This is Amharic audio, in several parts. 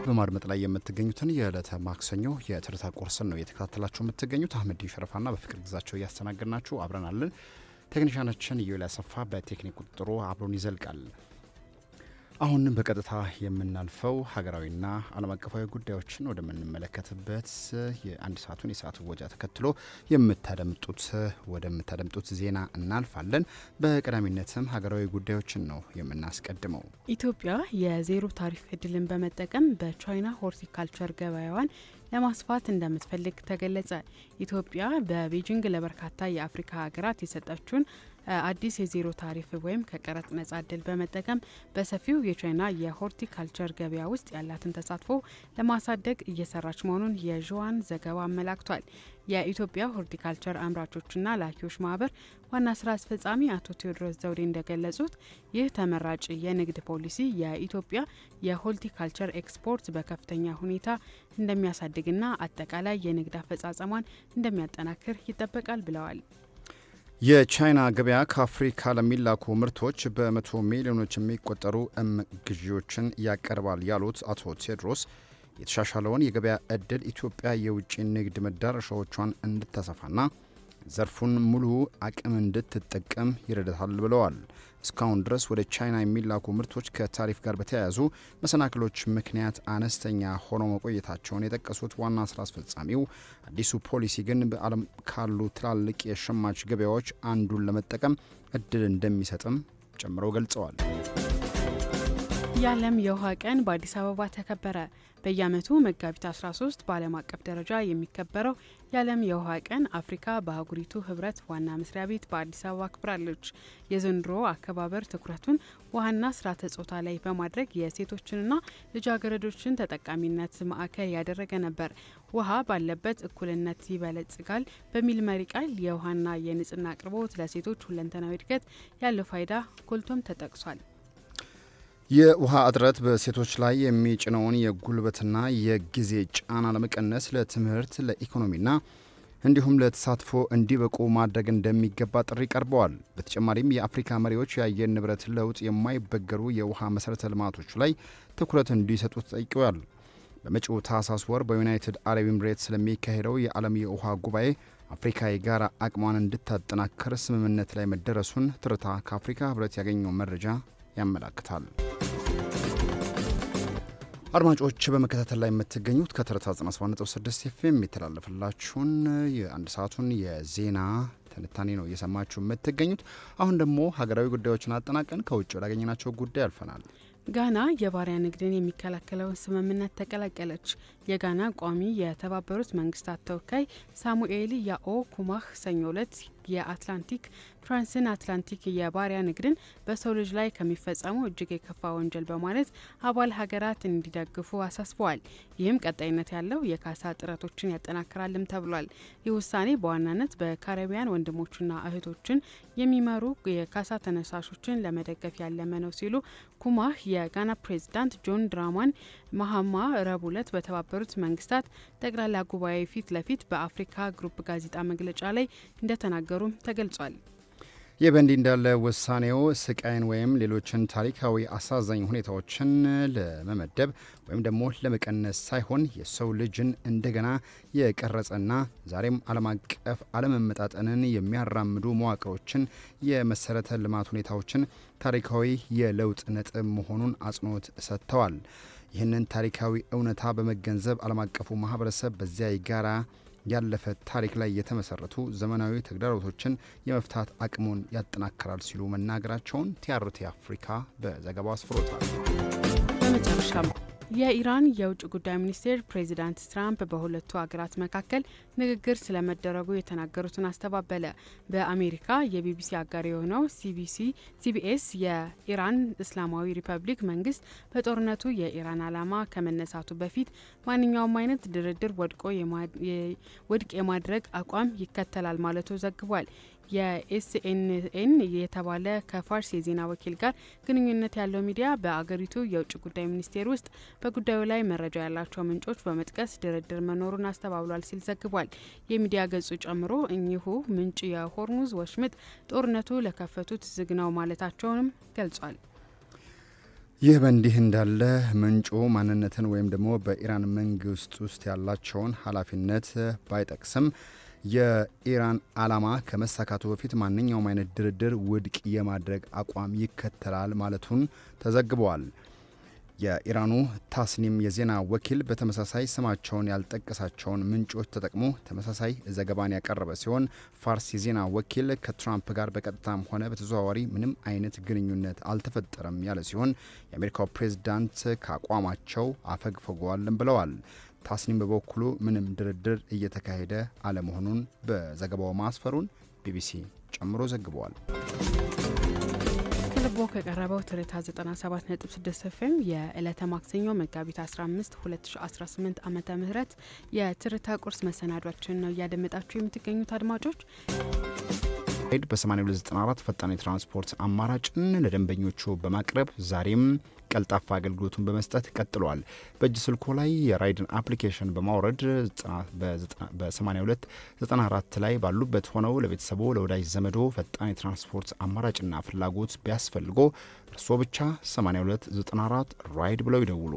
በማድመጥ ላይ የምትገኙትን የዕለተ ማክሰኞ የትርታ ቁርስን ነው እየተከታተላችሁ የምትገኙት። አህመድ ሸረፋና በፍቅር ግዛቸው እያስተናገድናችሁ አብረናለን። ቴክኒሻናችን ዩላ ሰፋ በቴክኒክ ቁጥጥሩ አብሮን ይዘልቃል። አሁን በቀጥታ የምናልፈው ሀገራዊና ዓለም አቀፋዊ ጉዳዮችን ወደምንመለከትበት የአንድ ሰዓቱን የሰዓቱ ወጃ ተከትሎ ወደምታደምጡት ዜና እናልፋለን። በቀዳሚነትም ሀገራዊ ጉዳዮችን ነው የምናስቀድመው። ኢትዮጵያ የዜሮ ታሪፍ እድልን በመጠቀም በቻይና ሆርቲካልቸር ገበያዋን ለማስፋት እንደምትፈልግ ተገለጸ። ኢትዮጵያ በቤጂንግ ለበርካታ የአፍሪካ ሀገራት የሰጠችውን አዲስ የዜሮ ታሪፍ ወይም ከቀረጥ ነጻ እድል በመጠቀም በሰፊው የቻይና የሆርቲካልቸር ገበያ ውስጥ ያላትን ተሳትፎ ለማሳደግ እየሰራች መሆኑን የዥዋን ዘገባ አመላክቷል። የኢትዮጵያ ሆርቲካልቸር አምራቾችና ላኪዎች ማህበር ዋና ስራ አስፈጻሚ አቶ ቴዎድሮስ ዘውዴ እንደገለጹት ይህ ተመራጭ የንግድ ፖሊሲ የኢትዮጵያ የሆርቲካልቸር ኤክስፖርት በከፍተኛ ሁኔታ እንደሚያሳድግና አጠቃላይ የንግድ አፈጻጸሟን እንደሚያጠናክር ይጠበቃል ብለዋል። የቻይና ገበያ ከአፍሪካ ለሚላኩ ምርቶች በመቶ ሚሊዮኖች የሚቆጠሩ ግዢዎችን ያቀርባል ያሉት አቶ ቴዎድሮስ የተሻሻለውን የገበያ እድል ኢትዮጵያ የውጭ ንግድ መዳረሻዎቿን እንድታሰፋና ዘርፉን ሙሉ አቅም እንድትጠቀም ይረዳታል ብለዋል። እስካሁን ድረስ ወደ ቻይና የሚላኩ ምርቶች ከታሪፍ ጋር በተያያዙ መሰናክሎች ምክንያት አነስተኛ ሆነው መቆየታቸውን የጠቀሱት ዋና ስራ አስፈጻሚው አዲሱ ፖሊሲ ግን በዓለም ካሉ ትላልቅ የሸማች ገበያዎች አንዱን ለመጠቀም እድል እንደሚሰጥም ጨምረው ገልጸዋል። የዓለም የውሃ ቀን በአዲስ አበባ ተከበረ። በየዓመቱ መጋቢት 13 በዓለም አቀፍ ደረጃ የሚከበረው የዓለም የውሃ ቀን አፍሪካ በአህጉሪቱ ህብረት ዋና መስሪያ ቤት በአዲስ አበባ አክብራለች። የዘንድሮ አከባበር ትኩረቱን ውሃና ስርዓተ ጾታ ላይ በማድረግ የሴቶችንና ልጃገረዶችን ተጠቃሚነት ማዕከል ያደረገ ነበር። ውሃ ባለበት እኩልነት ይበለጽጋል በሚል መሪ ቃል የውሃና የንጽህና አቅርቦት ለሴቶች ሁለንተናዊ እድገት ያለው ፋይዳ ጎልቶም ተጠቅሷል። የውሃ እጥረት በሴቶች ላይ የሚጭነውን የጉልበትና የጊዜ ጫና ለመቀነስ ለትምህርት፣ ለኢኮኖሚና እንዲሁም ለተሳትፎ እንዲበቁ ማድረግ እንደሚገባ ጥሪ ቀርበዋል። በተጨማሪም የአፍሪካ መሪዎች የአየር ንብረት ለውጥ የማይበገሩ የውሃ መሠረተ ልማቶች ላይ ትኩረት እንዲሰጡ ተጠይቀዋል። በመጪው ታህሳስ ወር በዩናይትድ አረብ ኤምሬትስ ስለሚካሄደው የዓለም የውሃ ጉባኤ አፍሪካ የጋራ አቅሟን እንድታጠናክር ስምምነት ላይ መደረሱን ትርታ ከአፍሪካ ህብረት ያገኘው መረጃ ያመላክታል። አድማጮች በመከታተል ላይ የምትገኙት ከትርታ 97.6 ኤፍኤም የሚተላለፍላችሁን የአንድ ሰዓቱን የዜና ትንታኔ ነው እየሰማችሁ የምትገኙት። አሁን ደግሞ ሀገራዊ ጉዳዮችን አጠናቀን ከውጭ ወዳገኘናቸው ጉዳይ አልፈናል። ጋና የባሪያ ንግድን የሚከላከለውን ስምምነት ተቀላቀለች። የጋና ቋሚ የተባበሩት መንግስታት ተወካይ ሳሙኤል ያኦ ኩማህ ሰኞ ዕለት የአትላንቲክ ትራንስን አትላንቲክ የባሪያ ንግድን በሰው ልጅ ላይ ከሚፈጸሙ እጅግ የከፋ ወንጀል በማለት አባል ሀገራት እንዲደግፉ አሳስበዋል። ይህም ቀጣይነት ያለው የካሳ ጥረቶችን ያጠናክራልም ተብሏል። ይህ ውሳኔ በዋናነት በካሪቢያን ወንድሞችና እህቶችን የሚመሩ የካሳ ተነሳሾችን ለመደገፍ ያለመ ነው ሲሉ ኩማህ የጋና ፕሬዚዳንት ጆን ድራማን ማሃማ ረቡዕ ዕለት በተባበሩት መንግስታት ጠቅላላ ጉባኤ ፊት ለፊት በአፍሪካ ግሩፕ ጋዜጣ መግለጫ ላይ እንደተናገሩም ተገልጿል። ይህ በእንዲህ እንዳለ ውሳኔው ስቃይን ወይም ሌሎችን ታሪካዊ አሳዛኝ ሁኔታዎችን ለመመደብ ወይም ደግሞ ለመቀነስ ሳይሆን የሰው ልጅን እንደገና የቀረጸና ዛሬም ዓለም አቀፍ አለመመጣጠንን የሚያራምዱ መዋቅሮችን፣ የመሰረተ ልማት ሁኔታዎችን ታሪካዊ የለውጥ ነጥብ መሆኑን አጽንኦት ሰጥተዋል። ይህንን ታሪካዊ እውነታ በመገንዘብ ዓለም አቀፉ ማህበረሰብ በዚያ የጋራ ያለፈ ታሪክ ላይ የተመሰረቱ ዘመናዊ ተግዳሮቶችን የመፍታት አቅሙን ያጠናክራል ሲሉ መናገራቸውን ቲአርቲ አፍሪካ በዘገባው አስፍሮታል። በመጨረሻም የኢራን የውጭ ጉዳይ ሚኒስቴር ፕሬዚዳንት ትራምፕ በሁለቱ ሀገራት መካከል ንግግር ስለመደረጉ የተናገሩትን አስተባበለ። በአሜሪካ የቢቢሲ አጋር የሆነው ሲቢኤስ የኢራን እስላማዊ ሪፐብሊክ መንግስት በጦርነቱ የኢራን ዓላማ ከመነሳቱ በፊት ማንኛውም አይነት ድርድር ውድቅ የማድረግ አቋም ይከተላል ማለቱ ዘግቧል። የኤስኤንኤን የተባለ ከፋርስ የዜና ወኪል ጋር ግንኙነት ያለው ሚዲያ በአገሪቱ የውጭ ጉዳይ ሚኒስቴር ውስጥ በጉዳዩ ላይ መረጃ ያላቸው ምንጮች በመጥቀስ ድርድር መኖሩን አስተባብሏል ሲል ዘግቧል። የሚዲያ ገጹ ጨምሮ እኚሁ ምንጭ የሆርሙዝ ወሽመጥ ጦርነቱ ለከፈቱት ዝግ ነው ማለታቸውንም ገልጿል። ይህ በእንዲህ እንዳለ ምንጩ ማንነትን ወይም ደግሞ በኢራን መንግስት ውስጥ ያላቸውን ኃላፊነት ባይጠቅስም የኢራን ዓላማ ከመሳካቱ በፊት ማንኛውም አይነት ድርድር ውድቅ የማድረግ አቋም ይከተላል ማለቱን ተዘግበዋል። የኢራኑ ታስኒም የዜና ወኪል በተመሳሳይ ስማቸውን ያልጠቀሳቸውን ምንጮች ተጠቅሞ ተመሳሳይ ዘገባን ያቀረበ ሲሆን ፋርስ የዜና ወኪል ከትራምፕ ጋር በቀጥታም ሆነ በተዘዋዋሪ ምንም አይነት ግንኙነት አልተፈጠረም ያለ ሲሆን የአሜሪካው ፕሬዝዳንት ከአቋማቸው አፈግፍገዋልም ብለዋል። ታስኒም በበኩሉ ምንም ድርድር እየተካሄደ አለመሆኑን በዘገባው ማስፈሩን ቢቢሲ ጨምሮ ዘግበዋል። ልቦ ከቀረበው ትርታ 97.6 ኤፍኤም የዕለተ ማክሰኞ መጋቢት 15 2018 ዓመተ ምህረት የትርታ ቁርስ መሰናዷችን ነው እያደመጣችሁ የምትገኙት አድማጮች። በ8294 ፈጣን የትራንስፖርት አማራጭን ለደንበኞቹ በማቅረብ ዛሬም ቀልጣፋ አገልግሎቱን በመስጠት ቀጥሏል። በእጅ ስልኮ ላይ የራይድን አፕሊኬሽን በማውረድ በ8294 ላይ ባሉበት ሆነው ለቤተሰቦ ለወዳጅ ዘመዶ ፈጣን የትራንስፖርት አማራጭና ፍላጎት ቢያስፈልጎ እርስዎ ብቻ 8294 ራይድ ብለው ይደውሉ።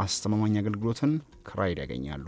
አስተማማኝ አገልግሎትን ከራይድ ያገኛሉ።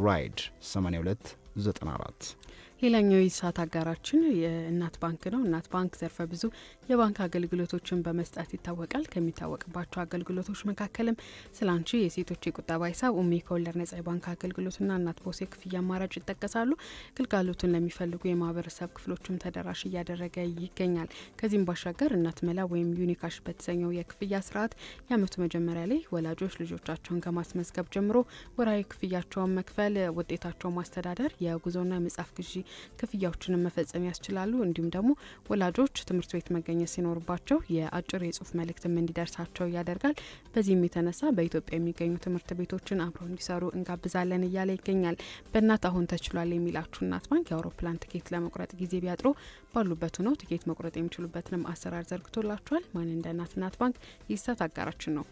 ራይድ 8294። ሌላኛው የሰዓት አጋራችን የእናት ባንክ ነው። እናት ባንክ ዘርፈ ብዙ የባንክ አገልግሎቶችን በመስጠት ይታወቃል። ከሚታወቅባቸው አገልግሎቶች መካከልም ስላንቺ የሴቶች የቁጠባ ሂሳብ፣ ኡሚ ከወለድ ነጻ የባንክ አገልግሎትና እናት ፖስ የክፍያ አማራጭ ይጠቀሳሉ። ግልጋሎቱን ለሚፈልጉ የማህበረሰብ ክፍሎችም ተደራሽ እያደረገ ይገኛል። ከዚህም ባሻገር እናት መላ ወይም ዩኒካሽ በተሰኘው የክፍያ ስርዓት የአመቱ መጀመሪያ ላይ ወላጆች ልጆቻቸውን ከማስመዝገብ ጀምሮ ወራዊ ክፍያቸውን መክፈል፣ ውጤታቸውን ማስተዳደር፣ የጉዞና የመጽሐፍ ግዢ ክፍያዎችን መፈጸም ያስችላሉ። እንዲሁም ደግሞ ወላጆች ትምህርት ቤት መገኘት ሲኖርባቸው የአጭር የጽሁፍ መልእክትም እንዲደርሳቸው ያደርጋል። በዚህም የተነሳ በኢትዮጵያ የሚገኙ ትምህርት ቤቶችን አብረው እንዲሰሩ እንጋብዛለን እያለ ይገኛል። በእናት አሁን ተችሏል የሚላችሁ እናት ባንክ የአውሮፕላን ትኬት ለመቁረጥ ጊዜ ቢያጥሮ ባሉበት ነው ትኬት መቁረጥ የሚችሉበትንም አሰራር ዘርግቶላቸዋል። ማን እንደ እናት ባንክ የሰዓት አጋራችን ነው።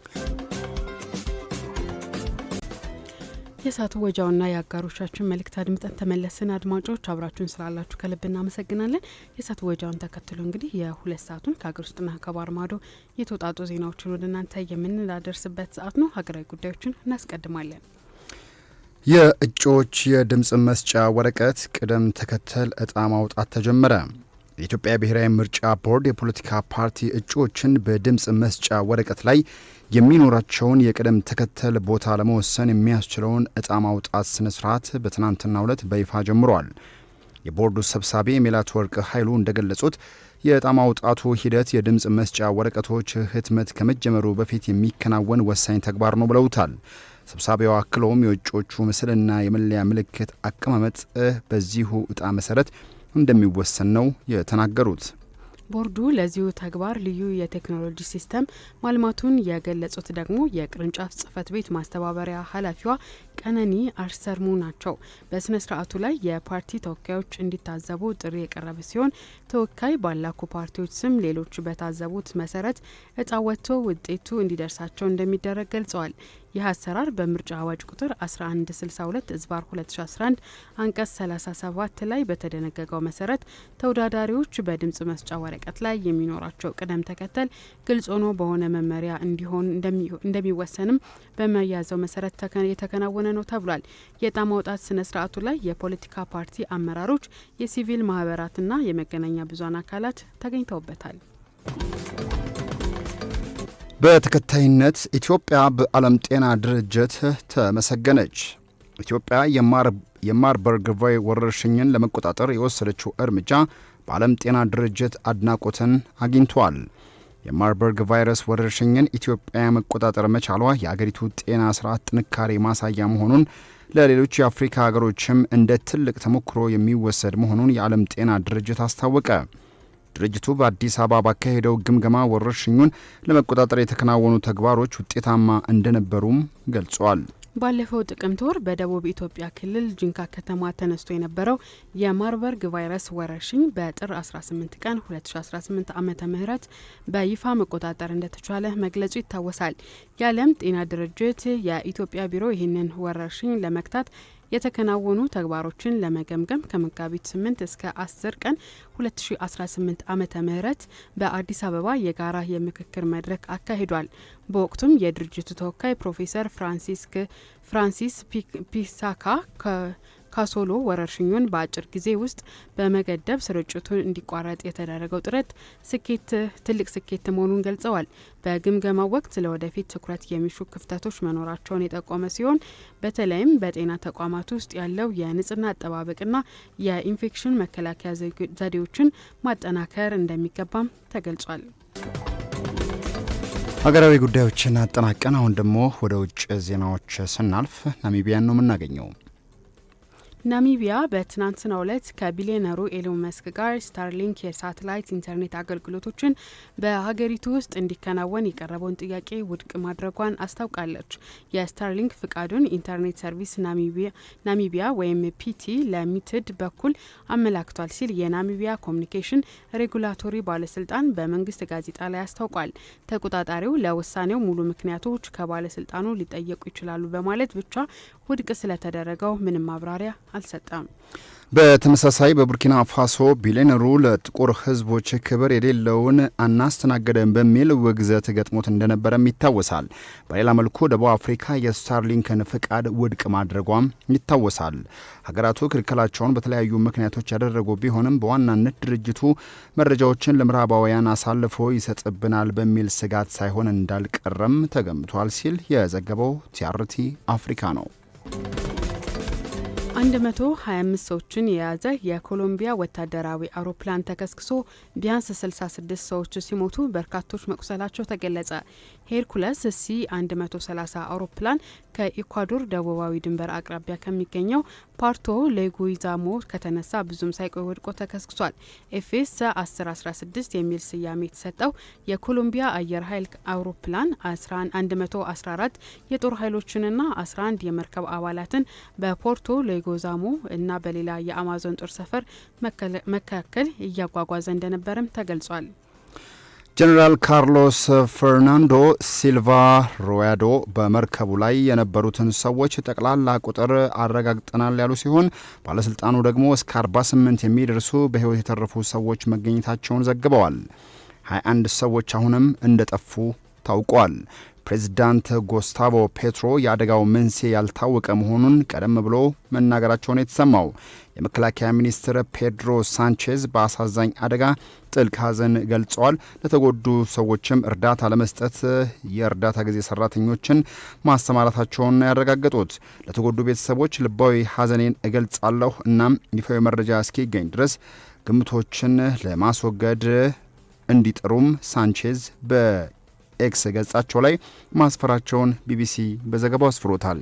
የሰዓቱ ወጃውና የአጋሮቻችን መልእክት አድምጠን ተመለስን። አድማጮች አብራችሁን ስላላችሁ ከልብ እናመሰግናለን። የሰዓቱ ወጃውን ተከትሎ እንግዲህ የሁለት ሰዓቱን ከሀገር ውስጥና ከባህር ማዶ የተውጣጡ ዜናዎችን ወደ እናንተ የምናደርስበት ሰዓት ነው። ሀገራዊ ጉዳዮችን እናስቀድማለን። የእጩዎች የድምፅ መስጫ ወረቀት ቅደም ተከተል እጣ ማውጣት ተጀመረ። የኢትዮጵያ ብሔራዊ ምርጫ ቦርድ የፖለቲካ ፓርቲ እጩዎችን በድምፅ መስጫ ወረቀት ላይ የሚኖራቸውን የቅደም ተከተል ቦታ ለመወሰን የሚያስችለውን እጣ ማውጣት ስነስርዓት በትናንትናው ዕለት በይፋ ጀምሯል። የቦርዱ ሰብሳቢ ሜላትወርቅ ኃይሉ እንደገለጹት የእጣ ማውጣቱ ሂደት የድምፅ መስጫ ወረቀቶች ህትመት ከመጀመሩ በፊት የሚከናወን ወሳኝ ተግባር ነው ብለውታል። ሰብሳቢዋ አክለውም የእጩዎቹ ምስልና የመለያ ምልክት አቀማመጥ በዚሁ እጣ መሰረት እንደሚወሰን ነው የተናገሩት። ቦርዱ ለዚሁ ተግባር ልዩ የቴክኖሎጂ ሲስተም ማልማቱን የገለጹት ደግሞ የቅርንጫፍ ጽህፈት ቤት ማስተባበሪያ ኃላፊዋ ቀነኒ አርሰርሙ ናቸው። በስነ ስርዓቱ ላይ የፓርቲ ተወካዮች እንዲታዘቡ ጥሪ የቀረበ ሲሆን ተወካይ ባላኩ ፓርቲዎች ስም ሌሎች በታዘቡት መሰረት እጣ ወጥቶ ውጤቱ እንዲደርሳቸው እንደሚደረግ ገልጸዋል። ይህ አሰራር በምርጫ አዋጅ ቁጥር 1162 ዝባር 2011 አንቀጽ 37 ላይ በተደነገገው መሰረት ተወዳዳሪዎች በድምጽ መስጫ ወረቀት ላይ የሚኖራቸው ቅደም ተከተል ግልጽ ሆኖ በሆነ መመሪያ እንዲሆን እንደሚወሰንም በመያዘው መሰረት የተከናወነ ነው ተብሏል። የእጣ ማውጣት ስነ ስርዓቱ ላይ የፖለቲካ ፓርቲ አመራሮች፣ የሲቪል ማህበራትና የመገናኛ ብዙሃን አካላት ተገኝተውበታል። በተከታይነት ኢትዮጵያ በዓለም ጤና ድርጅት ተመሰገነች። ኢትዮጵያ የማርበርግ ወረርሽኝን ለመቆጣጠር የወሰደችው እርምጃ በዓለም ጤና ድርጅት አድናቆትን አግኝቷል። የማርበርግ ቫይረስ ወረርሽኝን ኢትዮጵያ መቆጣጠር መቻሏ የአገሪቱ ጤና ስርዓት ጥንካሬ ማሳያ መሆኑን ለሌሎች የአፍሪካ ሀገሮችም እንደ ትልቅ ተሞክሮ የሚወሰድ መሆኑን የዓለም ጤና ድርጅት አስታወቀ። ድርጅቱ በአዲስ አበባ ባካሄደው ግምገማ ወረርሽኙን ለመቆጣጠር የተከናወኑ ተግባሮች ውጤታማ እንደነበሩም ገልጿል። ባለፈው ጥቅምት ወር በደቡብ ኢትዮጵያ ክልል ጂንካ ከተማ ተነስቶ የነበረው የማርበርግ ቫይረስ ወረርሽኝ በጥር 18 ቀን 2018 ዓመተ ምህረት በይፋ መቆጣጠር እንደተቻለ መግለጹ ይታወሳል። የዓለም ጤና ድርጅት የኢትዮጵያ ቢሮ ይህንን ወረርሽኝ ለመግታት የተከናወኑ ተግባሮችን ለመገምገም ከመጋቢት 8 እስከ 10 ቀን 2018 ዓመተ ምህረት በአዲስ አበባ የጋራ የምክክር መድረክ አካሂዷል። በወቅቱም የድርጅቱ ተወካይ ፕሮፌሰር ፍራንሲስ ፒሳካ ካሶሎ ወረርሽኙን በአጭር ጊዜ ውስጥ በመገደብ ስርጭቱን እንዲቋረጥ የተደረገው ጥረት ትልቅ ስኬት መሆኑን ገልጸዋል። በግምገማው ወቅት ለወደፊት ትኩረት የሚሹ ክፍተቶች መኖራቸውን የጠቆመ ሲሆን በተለይም በጤና ተቋማት ውስጥ ያለው የንጽህና አጠባበቅና የኢንፌክሽን መከላከያ ዘዴዎችን ማጠናከር እንደሚገባም ተገልጿል። ሀገራዊ ጉዳዮችን አጠናቀን አሁን ደግሞ ወደ ውጭ ዜናዎች ስናልፍ ናሚቢያን ነው የምናገኘው። ናሚቢያ በትናንትናው ዕለት ከቢሊዮነሩ ኤሎን መስክ ጋር ስታርሊንክ የሳተላይት ኢንተርኔት አገልግሎቶችን በሀገሪቱ ውስጥ እንዲከናወን የቀረበውን ጥያቄ ውድቅ ማድረጓን አስታውቃለች። የስታርሊንክ ፍቃዱን ኢንተርኔት ሰርቪስ ናሚቢያ ወይም ፒቲ ሊሚትድ በኩል አመላክቷል ሲል የናሚቢያ ኮሚኒኬሽን ሬጉላቶሪ ባለስልጣን በመንግስት ጋዜጣ ላይ አስታውቋል። ተቆጣጣሪው ለውሳኔው ሙሉ ምክንያቶች ከባለስልጣኑ ሊጠየቁ ይችላሉ በማለት ብቻ ውድቅ ስለተደረገው ምንም ማብራሪያ አልሰጠም። በተመሳሳይ በቡርኪና ፋሶ ቢሊዮነሩ ለጥቁር ሕዝቦች ክብር የሌለውን አናስተናገደን በሚል ውግዘት ገጥሞት እንደነበረም ይታወሳል። በሌላ መልኩ ደቡብ አፍሪካ የስታርሊንክን ፍቃድ ውድቅ ማድረጓም ይታወሳል። ሀገራቱ ክልከላቸውን በተለያዩ ምክንያቶች ያደረጉ ቢሆንም በዋናነት ድርጅቱ መረጃዎችን ለምዕራባውያን አሳልፎ ይሰጥብናል በሚል ስጋት ሳይሆን እንዳልቀረም ተገምቷል ሲል የዘገበው ቲአርቲ አፍሪካ ነው። 125 ሰዎችን የያዘ የኮሎምቢያ ወታደራዊ አውሮፕላን ተከስክሶ ቢያንስ 66 ሰዎች ሲሞቱ በርካቶች መቁሰላቸው ተገለጸ። ሄርኩለስ ሲ-130 አውሮፕላን ከኢኳዶር ደቡባዊ ድንበር አቅራቢያ ከሚገኘው ፓርቶ ሌጉይዛሞ ከተነሳ ብዙም ሳይቆይ ወድቆ ተከስክሷል። ኤፍኤስ 1016 የሚል ስያሜ የተሰጠው የኮሎምቢያ አየር ኃይል አውሮፕላን 114 የጦር ኃይሎችንና 11 የመርከብ አባላትን በፖርቶ ሌጎዛሞ እና በሌላ የአማዞን ጦር ሰፈር መካከል እያጓጓዘ እንደነበረም ተገልጿል። ጀነራል ካርሎስ ፈርናንዶ ሲልቫ ሮያዶ በመርከቡ ላይ የነበሩትን ሰዎች ጠቅላላ ቁጥር አረጋግጠናል ያሉ ሲሆን ባለስልጣኑ ደግሞ እስከ 48 የሚደርሱ በሕይወት የተረፉ ሰዎች መገኘታቸውን ዘግበዋል። 21 ሰዎች አሁንም እንደጠፉ ታውቋል። ፕሬዚዳንት ጉስታቮ ፔትሮ የአደጋው መንስኤ ያልታወቀ መሆኑን ቀደም ብሎ መናገራቸውን የተሰማው የመከላከያ ሚኒስትር ፔድሮ ሳንቼዝ በአሳዛኝ አደጋ ጥልቅ ሐዘን ገልጸዋል። ለተጎዱ ሰዎችም እርዳታ ለመስጠት የእርዳታ ጊዜ ሰራተኞችን ማሰማራታቸውን ያረጋገጡት ለተጎዱ ቤተሰቦች ልባዊ ሐዘኔን እገልጻለሁ፣ እናም ይፋዊ መረጃ እስኪገኝ ድረስ ግምቶችን ለማስወገድ እንዲጥሩም ሳንቼዝ በኤክስ ገጻቸው ላይ ማስፈራቸውን ቢቢሲ በዘገባው አስፍሮታል።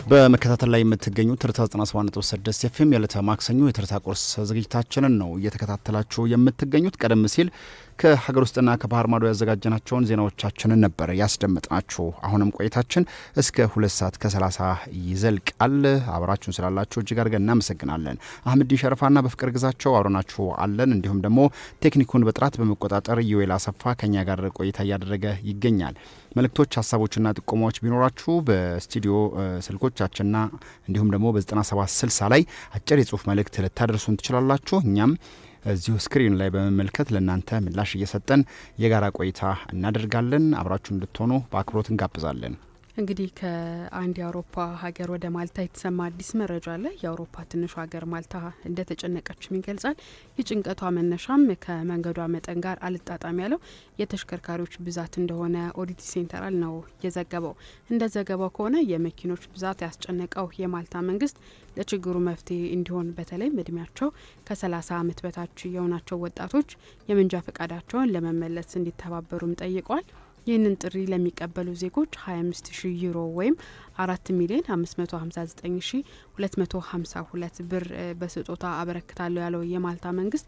በመከታተል ላይ የምትገኙት ትርታ 97.6 ኤፍኤም የዕለተ ማክሰኞ የትርታ ቁርስ ዝግጅታችንን ነው እየተከታተላችሁ የምትገኙት። ቀደም ሲል ከሀገር ውስጥና ከባህር ማዶ ያዘጋጀናቸውን ዜናዎቻችንን ነበር ያስደመጥናችሁ። አሁንም ቆይታችን እስከ 2 ሰዓት ከ30 ይዘልቃል። አብራችሁን ስላላችሁ እጅግ አድርገን እናመሰግናለን። አህመዲን ሸረፋና በፍቅር ግዛቸው አብረናችሁ አለን። እንዲሁም ደግሞ ቴክኒኩን በጥራት በመቆጣጠር ዩዌል አሰፋ ከኛ ጋር ቆይታ እያደረገ ይገኛል። መልእክቶች፣ ሀሳቦችና ጥቆማዎች ቢኖራችሁ በስቱዲዮ ስልኮቻችንና እንዲሁም ደግሞ በ9760 ላይ አጭር የጽሁፍ መልእክት ልታደርሱን ትችላላችሁ። እኛም እዚሁ ስክሪን ላይ በመመልከት ለእናንተ ምላሽ እየሰጠን የጋራ ቆይታ እናደርጋለን። አብራችሁ እንድትሆኑ በአክብሮት እንጋብዛለን። እንግዲህ ከአንድ የአውሮፓ ሀገር ወደ ማልታ የተሰማ አዲስ መረጃ አለ። የአውሮፓ ትንሹ ሀገር ማልታ እንደተጨነቀችም ይገልጻል። የጭንቀቷ መነሻም ከመንገዷ መጠን ጋር አልጣጣም ያለው የተሽከርካሪዎች ብዛት እንደሆነ ኦዲቲ ሴንተራል ነው የዘገበው። እንደ ዘገባው ከሆነ የመኪኖች ብዛት ያስጨነቀው የማልታ መንግስት ለችግሩ መፍትሄ እንዲሆን በተለይም እድሜያቸው ከ30 ዓመት በታች የሆናቸው ወጣቶች የመንጃ ፈቃዳቸውን ለመመለስ እንዲተባበሩም ጠይቋል። ይህንን ጥሪ ለሚቀበሉ ዜጎች 25,000 ዩሮ ወይም 4,559,252 ብር በስጦታ አበረክታለሁ ያለው የማልታ መንግስት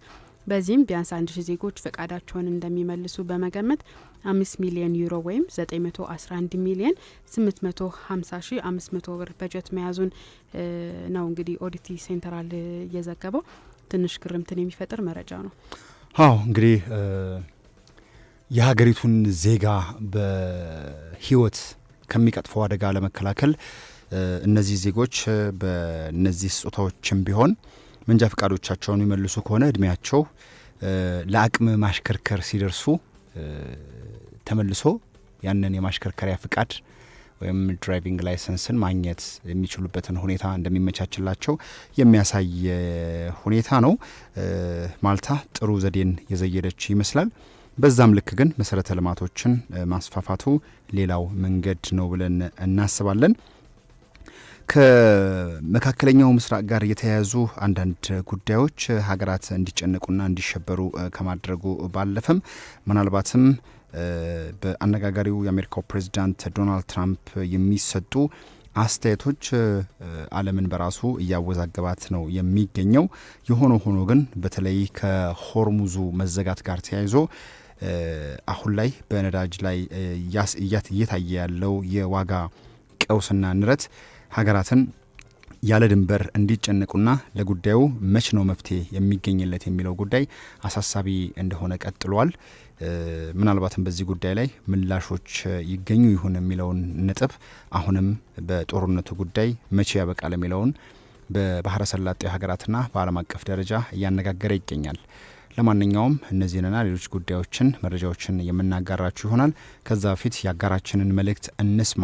በዚህም ቢያንስ 1,000 ዜጎች ፈቃዳቸውን እንደሚመልሱ በመገመት 5 ሚሊዮን ዩሮ ወይም 911,850,500 ብር በጀት መያዙን ነው እንግዲህ ኦዲቲ ሴንተራል እየዘገበው። ትንሽ ግርምትን የሚፈጥር መረጃ ነው። አዎ እንግዲህ የሀገሪቱን ዜጋ በህይወት ከሚቀጥፈው አደጋ ለመከላከል እነዚህ ዜጎች በእነዚህ ስጦታዎችም ቢሆን መንጃ ፈቃዶቻቸውን የሚመልሱ ከሆነ እድሜያቸው ለአቅም ማሽከርከር ሲደርሱ ተመልሶ ያንን የማሽከርከሪያ ፍቃድ ወይም ድራይቪንግ ላይሰንስን ማግኘት የሚችሉበትን ሁኔታ እንደሚመቻችላቸው የሚያሳይ ሁኔታ ነው። ማልታ ጥሩ ዘዴን የዘየደች ይመስላል። በዛም ልክ ግን መሰረተ ልማቶችን ማስፋፋቱ ሌላው መንገድ ነው ብለን እናስባለን። ከመካከለኛው ምስራቅ ጋር የተያያዙ አንዳንድ ጉዳዮች ሀገራት እንዲጨነቁና እንዲሸበሩ ከማድረጉ ባለፈም ምናልባትም በአነጋጋሪው የአሜሪካው ፕሬዚዳንት ዶናልድ ትራምፕ የሚሰጡ አስተያየቶች ዓለምን በራሱ እያወዛገባት ነው የሚገኘው። የሆነ ሆኖ ግን በተለይ ከሆርሙዙ መዘጋት ጋር ተያይዞ አሁን ላይ በነዳጅ ላይ እየታየ ያለው የዋጋ ቀውስና ንረት ሀገራትን ያለ ድንበር እንዲጨነቁና ለጉዳዩ መች ነው መፍትሄ የሚገኝለት የሚለው ጉዳይ አሳሳቢ እንደሆነ ቀጥሏል። ምናልባትም በዚህ ጉዳይ ላይ ምላሾች ይገኙ ይሁን የሚለውን ነጥብ አሁንም በጦርነቱ ጉዳይ መቼ ያበቃል የሚለውን በባህረ ሰላጤው ሀገራትና በዓለም አቀፍ ደረጃ እያነጋገረ ይገኛል። ለማንኛውም እነዚህንና ሌሎች ጉዳዮችን መረጃዎችን የምናጋራችሁ ይሆናል። ከዛ በፊት የአጋራችንን መልእክት እንስማ።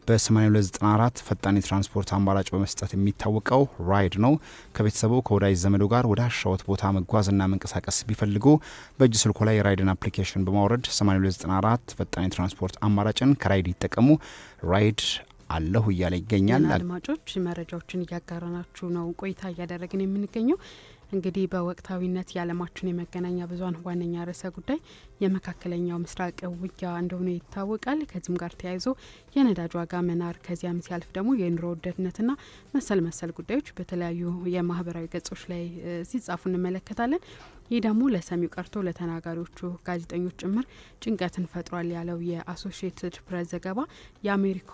በ8294 ፈጣን የትራንስፖርት አማራጭ በመስጠት የሚታወቀው ራይድ ነው። ከቤተሰቡ ከወዳጅ ዘመዶ ጋር ወደ አሻወት ቦታ መጓዝና መንቀሳቀስ ቢፈልጉ በእጅ ስልኮ ላይ ራይድን አፕሊኬሽን በማውረድ 8294 ፈጣን የትራንስፖርት አማራጭን ከራይድ ይጠቀሙ። ራይድ አለሁ እያለ ይገኛል። አድማጮች መረጃዎችን እያጋራናችሁ ነው ቆይታ እያደረግን የምንገኘው። እንግዲህ በወቅታዊነት የዓለማችን የመገናኛ ብዙኃን ዋነኛ ርዕሰ ጉዳይ የመካከለኛው ምስራቅ ውጊያ እንደሆነ ይታወቃል። ከዚህም ጋር ተያይዞ የነዳጅ ዋጋ መናር፣ ከዚያም ሲያልፍ ደግሞ የኑሮ ውድነትና መሰል ጉዳዮች በተለያዩ የማህበራዊ ገጾች ላይ ሲጻፉ እንመለከታለን። ይህ ደግሞ ለሰሚው ቀርቶ ለተናጋሪዎቹ ጋዜጠኞች ጭምር ጭንቀትን ፈጥሯል ያለው የአሶሺየትድ ፕሬስ ዘገባ የአሜሪካ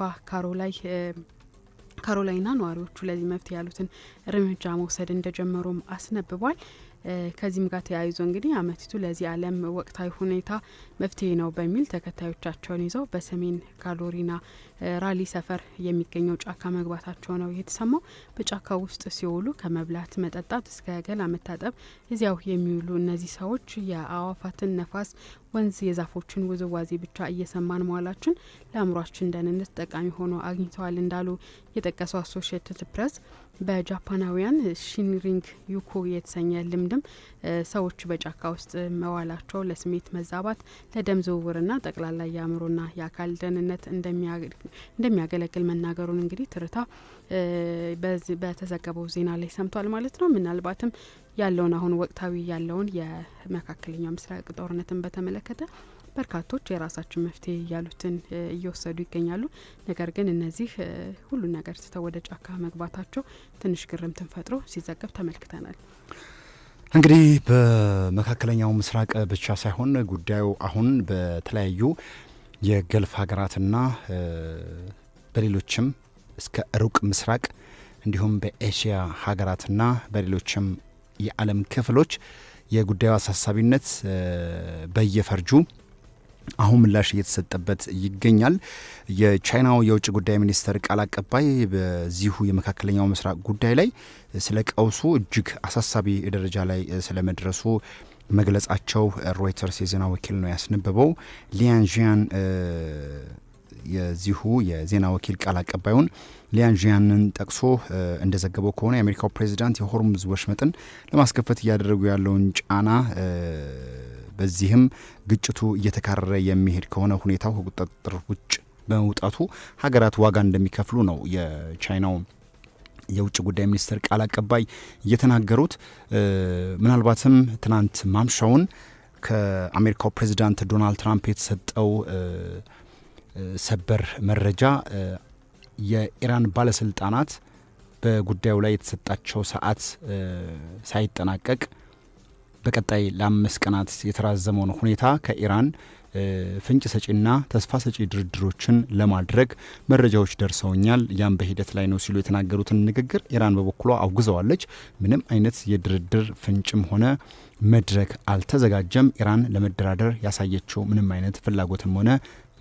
ካሮላይና ነዋሪዎቹ ለዚህ መፍትሄ ያሉትን እርምጃ መውሰድ እንደጀመሩም አስነብቧል። ከዚህም ጋር ተያይዞ እንግዲህ አመቲቱ ለዚህ ዓለም ወቅታዊ ሁኔታ መፍትሄ ነው በሚል ተከታዮቻቸውን ይዘው በሰሜን ካሮላይና ራሊ ሰፈር የሚገኘው ጫካ መግባታቸው ነው የተሰማው። በጫካ ውስጥ ሲውሉ ከመብላት መጠጣት እስከ ገላ መታጠብ እዚያው የሚውሉ እነዚህ ሰዎች የአዋፋትን ነፋስ፣ ወንዝ፣ የዛፎችን ውዝዋዜ ብቻ እየሰማን መዋላችን ለአእምሯችን ደህንነት ጠቃሚ ሆኖ አግኝተዋል እንዳሉ የጠቀሰው አሶሺየትድ ፕሬስ በጃፓናውያን ሺንሪንግ ዩኮ የተሰኘ ልምድም ሰዎች በጫካ ውስጥ መዋላቸው ለስሜት መዛባት፣ ለደም ዝውውርና ጠቅላላ የአእምሮና የአካል ደህንነት እንደሚያገለግል መናገሩን እንግዲህ ትርታ በተዘገበው ዜና ላይ ሰምቷል ማለት ነው። ምናልባትም ያለውን አሁን ወቅታዊ ያለውን የመካከለኛው ምስራቅ ጦርነትን በተመለከተ በርካቶች የራሳችን መፍትሄ ያሉትን እየወሰዱ ይገኛሉ። ነገር ግን እነዚህ ሁሉ ነገር ስተው ወደ ጫካ መግባታቸው ትንሽ ግርምትን ፈጥሮ ሲዘገብ ተመልክተናል። እንግዲህ በመካከለኛው ምስራቅ ብቻ ሳይሆን ጉዳዩ አሁን በተለያዩ የገልፍ ሀገራትና በሌሎችም እስከ ሩቅ ምስራቅ እንዲሁም በኤሽያ ሀገራትና በሌሎችም የዓለም ክፍሎች የጉዳዩ አሳሳቢነት በየፈርጁ አሁን ምላሽ እየተሰጠበት ይገኛል። የቻይናው የውጭ ጉዳይ ሚኒስትር ቃል አቀባይ በዚሁ የመካከለኛው ምስራቅ ጉዳይ ላይ ስለ ቀውሱ እጅግ አሳሳቢ ደረጃ ላይ ስለመድረሱ መግለጻቸው ሮይተርስ የዜና ወኪል ነው ያስነበበው። ሊያንጂያን የዚሁ የዜና ወኪል ቃል አቀባዩን ሊያንጂያንን ጠቅሶ እንደዘገበው ከሆነ የአሜሪካው ፕሬዚዳንት የሆርሙዝ ወሽመጥን ለማስከፈት እያደረጉ ያለውን ጫና በዚህም ግጭቱ እየተካረረ የሚሄድ ከሆነ ሁኔታው ከቁጥጥር ውጭ በመውጣቱ ሀገራት ዋጋ እንደሚከፍሉ ነው የቻይናው የውጭ ጉዳይ ሚኒስትር ቃል አቀባይ እየተናገሩት። ምናልባትም ትናንት ማምሻውን ከአሜሪካው ፕሬዚዳንት ዶናልድ ትራምፕ የተሰጠው ሰበር መረጃ የኢራን ባለስልጣናት በጉዳዩ ላይ የተሰጣቸው ሰዓት ሳይጠናቀቅ በቀጣይ ለ5 ቀናት የተራዘመውን ሁኔታ ከኢራን ፍንጭ ሰጪና ተስፋ ሰጪ ድርድሮችን ለማድረግ መረጃዎች ደርሰውኛል፣ ያም በሂደት ላይ ነው ሲሉ የተናገሩትን ንግግር ኢራን በበኩሏ አውግዘዋለች። ምንም አይነት የድርድር ፍንጭም ሆነ መድረክ አልተዘጋጀም። ኢራን ለመደራደር ያሳየችው ምንም አይነት ፍላጎትም ሆነ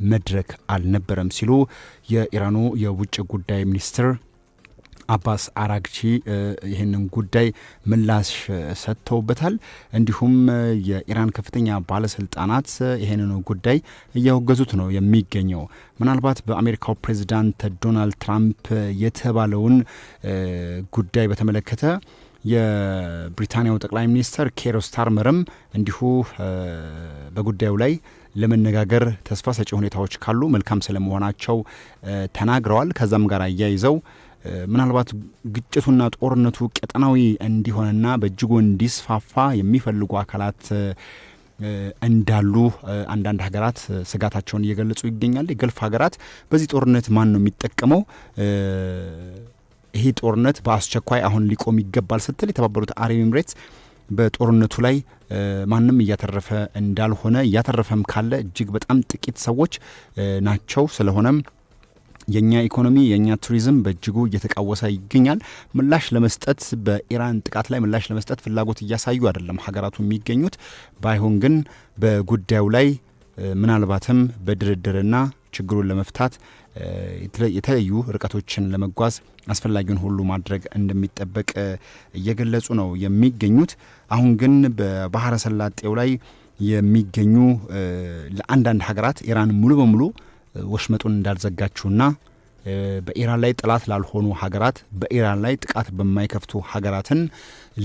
መድረክ አልነበረም ሲሉ የኢራኑ የውጭ ጉዳይ ሚኒስትር አባስ አራግቺ ይህንን ጉዳይ ምላሽ ሰጥተውበታል። እንዲሁም የኢራን ከፍተኛ ባለስልጣናት ይህንን ጉዳይ እያወገዙት ነው የሚገኘው። ምናልባት በአሜሪካው ፕሬዚዳንት ዶናልድ ትራምፕ የተባለውን ጉዳይ በተመለከተ የብሪታንያው ጠቅላይ ሚኒስትር ኬር ስታርመርም እንዲሁ በጉዳዩ ላይ ለመነጋገር ተስፋ ሰጪ ሁኔታዎች ካሉ መልካም ስለመሆናቸው ተናግረዋል። ከዛም ጋር አያይዘው ምናልባት ግጭቱና ጦርነቱ ቀጠናዊ እንዲሆንና በእጅጉ እንዲስፋፋ የሚፈልጉ አካላት እንዳሉ አንዳንድ ሀገራት ስጋታቸውን እየገለጹ ይገኛል። የገልፍ ሀገራት በዚህ ጦርነት ማን ነው የሚጠቀመው? ይሄ ጦርነት በአስቸኳይ አሁን ሊቆም ይገባል ስትል የተባበሩት አረብ ኤምሬትስ በጦርነቱ ላይ ማንም እያተረፈ እንዳልሆነ እያተረፈም ካለ እጅግ በጣም ጥቂት ሰዎች ናቸው። ስለሆነም የኛ ኢኮኖሚ የኛ ቱሪዝም በእጅጉ እየተቃወሰ ይገኛል። ምላሽ ለመስጠት በኢራን ጥቃት ላይ ምላሽ ለመስጠት ፍላጎት እያሳዩ አይደለም ሀገራቱ የሚገኙት። ባይሆን ግን በጉዳዩ ላይ ምናልባትም በድርድርና ችግሩን ለመፍታት የተለያዩ ርቀቶችን ለመጓዝ አስፈላጊውን ሁሉ ማድረግ እንደሚጠበቅ እየገለጹ ነው የሚገኙት። አሁን ግን በባህረ ሰላጤው ላይ የሚገኙ ለአንዳንድ ሀገራት ኢራን ሙሉ በሙሉ ወሽመጡን እንዳልዘጋችውና በኢራን ላይ ጥላት ላልሆኑ ሀገራት በኢራን ላይ ጥቃት በማይከፍቱ ሀገራትን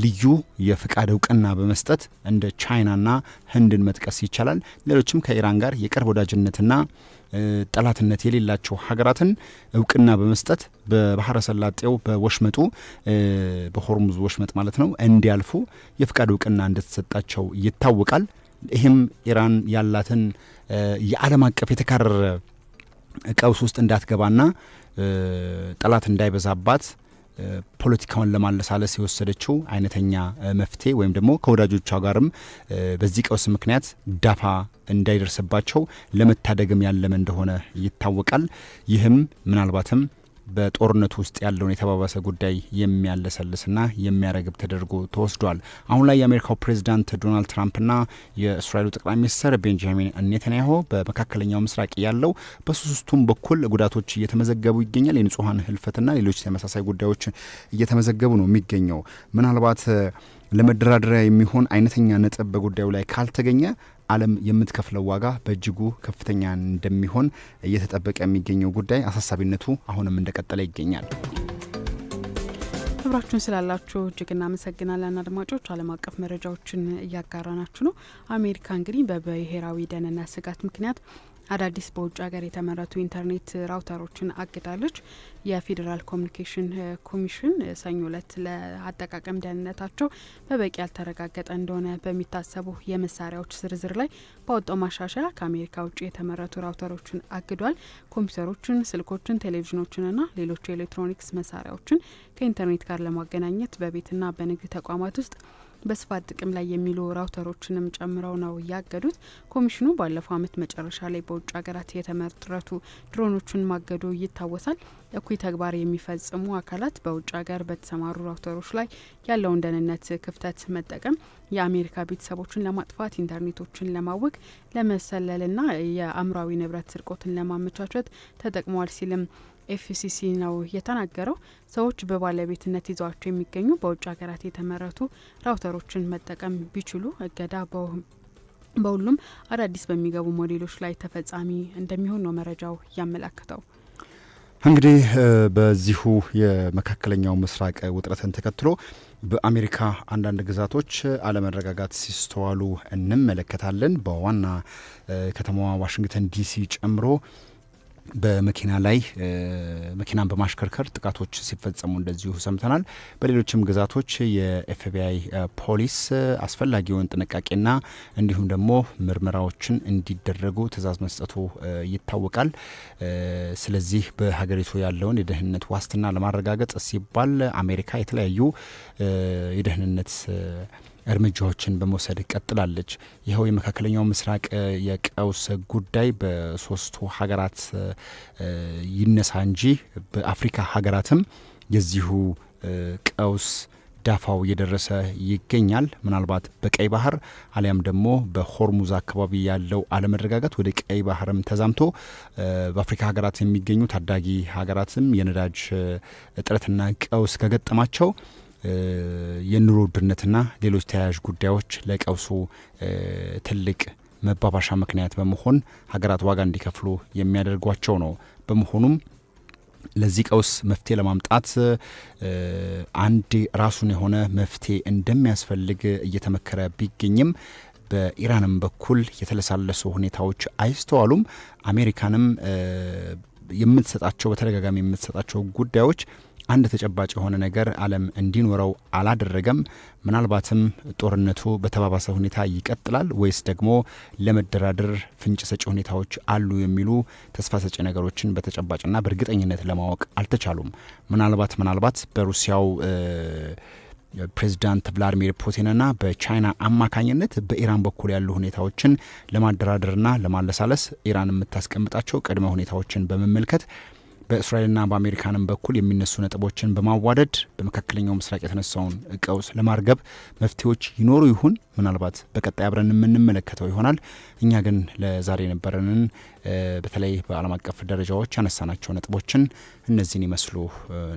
ልዩ የፍቃድ እውቅና በመስጠት እንደ ቻይናና ህንድን መጥቀስ ይቻላል። ሌሎችም ከኢራን ጋር የቅርብ ወዳጅነትና ጠላትነት የሌላቸው ሀገራትን እውቅና በመስጠት በባህረ ሰላጤው በወሽመጡ በሆርሙዝ ወሽመጥ ማለት ነው እንዲያልፉ የፍቃድ እውቅና እንደተሰጣቸው ይታወቃል። ይህም ኢራን ያላትን የዓለም አቀፍ የተካረረ ቀውስ ውስጥ እንዳትገባና ጠላት እንዳይበዛባት ፖለቲካውን ለማለሳለስ የወሰደችው አይነተኛ መፍትሄ ወይም ደግሞ ከወዳጆቿ ጋርም በዚህ ቀውስ ምክንያት ዳፋ እንዳይደርስባቸው ለመታደግም ያለመ እንደሆነ ይታወቃል። ይህም ምናልባትም በጦርነቱ ውስጥ ያለውን የተባባሰ ጉዳይ የሚያለሰልስና የሚያረግብ ተደርጎ ተወስዷል። አሁን ላይ የአሜሪካው ፕሬዚዳንት ዶናልድ ትራምፕና የእስራኤሉ ጠቅላይ ሚኒስትር ቤንጃሚን ኔታንያሁ በመካከለኛው ምስራቅ ያለው በሶስቱም በኩል ጉዳቶች እየተመዘገቡ ይገኛል። የንጹሐን ህልፈትና ሌሎች ተመሳሳይ ጉዳዮች እየተመዘገቡ ነው የሚገኘው። ምናልባት ለመደራደሪያ የሚሆን አይነተኛ ነጥብ በጉዳዩ ላይ ካልተገኘ ዓለም የምትከፍለው ዋጋ በእጅጉ ከፍተኛ እንደሚሆን እየተጠበቀ የሚገኘው ጉዳይ አሳሳቢነቱ አሁንም እንደቀጠለ ይገኛል። አብራችሁን ስላላችሁ እጅግ እናመሰግናለን አድማጮች። ዓለም አቀፍ መረጃዎችን እያጋራናችሁ ነው። አሜሪካ እንግዲህ በብሔራዊ ደህንነት ስጋት ምክንያት አዳዲስ በውጭ ሀገር የተመረቱ ኢንተርኔት ራውተሮችን አግዳለች። የፌዴራል ኮሚኒኬሽን ኮሚሽን ሰኞ ዕለት ለአጠቃቀም ደህንነታቸው በበቂ ያልተረጋገጠ እንደሆነ በሚታሰቡ የመሳሪያዎች ዝርዝር ላይ ባወጣው ማሻሻያ ከአሜሪካ ውጭ የተመረቱ ራውተሮችን አግዷል። ኮምፒውተሮችን፣ ስልኮችን፣ ቴሌቪዥኖችንና ሌሎች የኤሌክትሮኒክስ መሳሪያዎችን ከኢንተርኔት ጋር ለማገናኘት በቤትና በንግድ ተቋማት ውስጥ በስፋት ጥቅም ላይ የሚሉ ራውተሮችንም ጨምረው ነው ያገዱት። ኮሚሽኑ ባለፈው ዓመት መጨረሻ ላይ በውጭ ሀገራት የተመረቱ ድሮኖችን ማገዱ ይታወሳል። እኩይ ተግባር የሚፈጽሙ አካላት በውጭ ሀገር በተሰማሩ ራውተሮች ላይ ያለውን ደህንነት ክፍተት መጠቀም የአሜሪካ ቤተሰቦችን ለማጥፋት፣ ኢንተርኔቶችን ለማወቅ፣ ለመሰለልና የአእምሯዊ ንብረት ስርቆትን ለማመቻቸት ተጠቅመዋል ሲልም ኤፍሲሲ ነው የተናገረው። ሰዎች በባለቤትነት ይዘዋቸው የሚገኙ በውጭ ሀገራት የተመረቱ ራውተሮችን መጠቀም ቢችሉ እገዳ በሁሉም አዳዲስ በሚገቡ ሞዴሎች ላይ ተፈጻሚ እንደሚሆን ነው መረጃው ያመላክተው። እንግዲህ በዚሁ የመካከለኛው ምስራቅ ውጥረትን ተከትሎ በአሜሪካ አንዳንድ ግዛቶች አለመረጋጋት ሲስተዋሉ እንመለከታለን። በዋና ከተማዋ ዋሽንግተን ዲሲ ጨምሮ በመኪና ላይ መኪናን በማሽከርከር ጥቃቶች ሲፈጸሙ እንደዚሁ ሰምተናል። በሌሎችም ግዛቶች የኤፍቢአይ ፖሊስ አስፈላጊውን ጥንቃቄና እንዲሁም ደግሞ ምርመራዎችን እንዲደረጉ ትዕዛዝ መስጠቱ ይታወቃል። ስለዚህ በሀገሪቱ ያለውን የደህንነት ዋስትና ለማረጋገጥ ሲባል አሜሪካ የተለያዩ የደህንነት እርምጃዎችን በመውሰድ ቀጥላለች። ይኸው የመካከለኛው ምስራቅ የቀውስ ጉዳይ በሶስቱ ሀገራት ይነሳ እንጂ በአፍሪካ ሀገራትም የዚሁ ቀውስ ዳፋው እየደረሰ ይገኛል። ምናልባት በቀይ ባህር አሊያም ደግሞ በሆርሙዝ አካባቢ ያለው አለመረጋጋት ወደ ቀይ ባህርም ተዛምቶ በአፍሪካ ሀገራት የሚገኙ ታዳጊ ሀገራትም የነዳጅ እጥረትና ቀውስ ከገጠማቸው የኑሮ ውድነትና ሌሎች ተያያዥ ጉዳዮች ለቀውሱ ትልቅ መባባሻ ምክንያት በመሆን ሀገራት ዋጋ እንዲከፍሉ የሚያደርጓቸው ነው። በመሆኑም ለዚህ ቀውስ መፍትሄ ለማምጣት አንድ ራሱን የሆነ መፍትሄ እንደሚያስፈልግ እየተመከረ ቢገኝም በኢራንም በኩል የተለሳለሱ ሁኔታዎች አይስተዋሉም። አሜሪካንም የምትሰጣቸው በተደጋጋሚ የምትሰጣቸው ጉዳዮች አንድ ተጨባጭ የሆነ ነገር ዓለም እንዲኖረው አላደረገም። ምናልባትም ጦርነቱ በተባባሰ ሁኔታ ይቀጥላል ወይስ ደግሞ ለመደራደር ፍንጭ ሰጪ ሁኔታዎች አሉ የሚሉ ተስፋ ሰጪ ነገሮችን በተጨባጭና በእርግጠኝነት ለማወቅ አልተቻሉም። ምናልባት በሩሲያው ፕሬዚዳንት ቭላዲሚር ፑቲንና በቻይና አማካኝነት በኢራን በኩል ያሉ ሁኔታዎችን ለማደራደርና ለማለሳለስ ኢራን የምታስቀምጣቸው ቅድመ ሁኔታዎችን በመመልከት በእስራኤልና በአሜሪካንም በኩል የሚነሱ ነጥቦችን በማዋደድ በመካከለኛው ምስራቅ የተነሳውን ቀውስ ለማርገብ መፍትሄዎች ይኖሩ ይሁን ምናልባት በቀጣይ አብረን የምንመለከተው ይሆናል። እኛ ግን ለዛሬ የነበረንን በተለይ በዓለም አቀፍ ደረጃዎች ያነሳናቸው ነጥቦችን እነዚህን ይመስሉ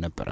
ነበረ።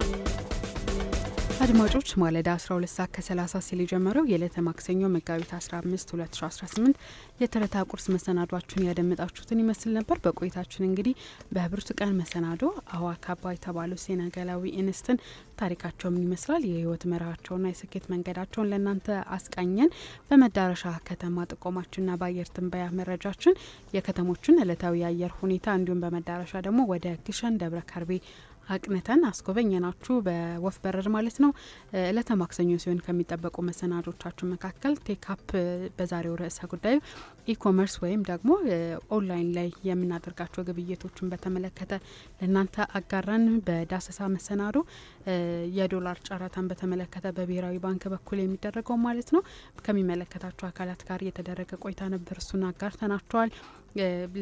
አድማጮች ማለዳ 12 ሰዓት ከ30 ሲል የጀመረው የዕለተ ማክሰኞ መጋቢት 15 2018 የተረታ ቁርስ መሰናዷችሁን ያደመጣችሁትን ይመስል ነበር። በቆይታችን እንግዲህ በብርቱካን መሰናዶ አዋካባ የተባሉ ሴኔጋላዊ እንስትን ታሪካቸው ምን ይመስላል፣ የህይወት መርሃቸውና የስኬት መንገዳቸውን ለእናንተ አስቃኘን። በመዳረሻ ከተማ ጥቆማችንና በአየር ትንበያ መረጃችን የከተሞችን ዕለታዊ የአየር ሁኔታ እንዲሁም በመዳረሻ ደግሞ ወደ ግሸን ደብረ ከርቤ አቅንተን አስጎበኘናችሁ በወፍ በረር ማለት ነው። ዕለተ ማክሰኞ ሲሆን ከሚጠበቁ መሰናዶቻችን መካከል ቴክአፕ በዛሬው ርዕሰ ጉዳዩ ኢኮመርስ ወይም ደግሞ ኦንላይን ላይ የምናደርጋቸው ግብይቶችን በተመለከተ ለእናንተ አጋራን። በዳሰሳ መሰናዶ የዶላር ጨረታን በተመለከተ በብሔራዊ ባንክ በኩል የሚደረገው ማለት ነው ከሚመለከታቸው አካላት ጋር የተደረገ ቆይታ ነበር። እሱን አጋርተናቸዋል።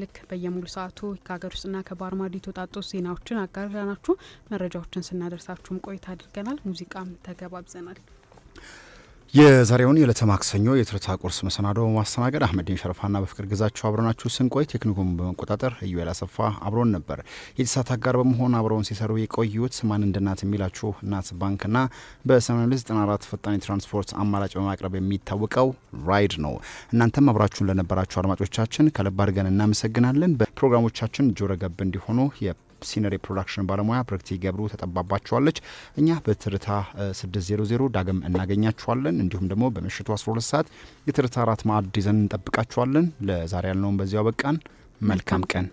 ልክ በየሙሉ ሰዓቱ ከሀገር ውስጥና ከባህር ማዶ የተውጣጡ ዜናዎችን አጋራናችሁ። መረጃዎችን ስናደርሳችሁም ቆይታ አድርገናል። ሙዚቃም ተገባብዘናል። የዛሬውን የዕለተ ማክሰኞ የትርታ ቁርስ መሰናዶ በማስተናገድ አህመዲን ሸረፋና በፍቅር ግዛቸው አብረናችሁ ስንቆይ ቴክኒኩን በመቆጣጠር ኢዩኤል አሰፋ አብሮን ነበር። የኢሳት አጋር በመሆን አብረውን ሲሰሩ የቆዩት ማን እንደናት የሚላችሁ እናት ባንክና በ8294 ፈጣን የትራንስፖርት አማራጭ በማቅረብ የሚታወቀው ራይድ ነው። እናንተም አብራችሁን ለነበራችሁ አድማጮቻችን ከልብ አድርገን እናመሰግናለን። በፕሮግራሞቻችን ጆሮ ገብ እንዲሆኑ ሲነሪ ፕሮዳክሽን ባለሙያ ብርክቲ ገብሩ ተጠባባችኋለች። እኛ በትርታ 600 ዳግም እናገኛችኋለን። እንዲሁም ደግሞ በምሽቱ 12 ሰዓት የትርታ 4 ማዕድ ይዘን እንጠብቃችኋለን። ለዛሬ ያልነውን በዚያው በቃን። መልካም ቀን።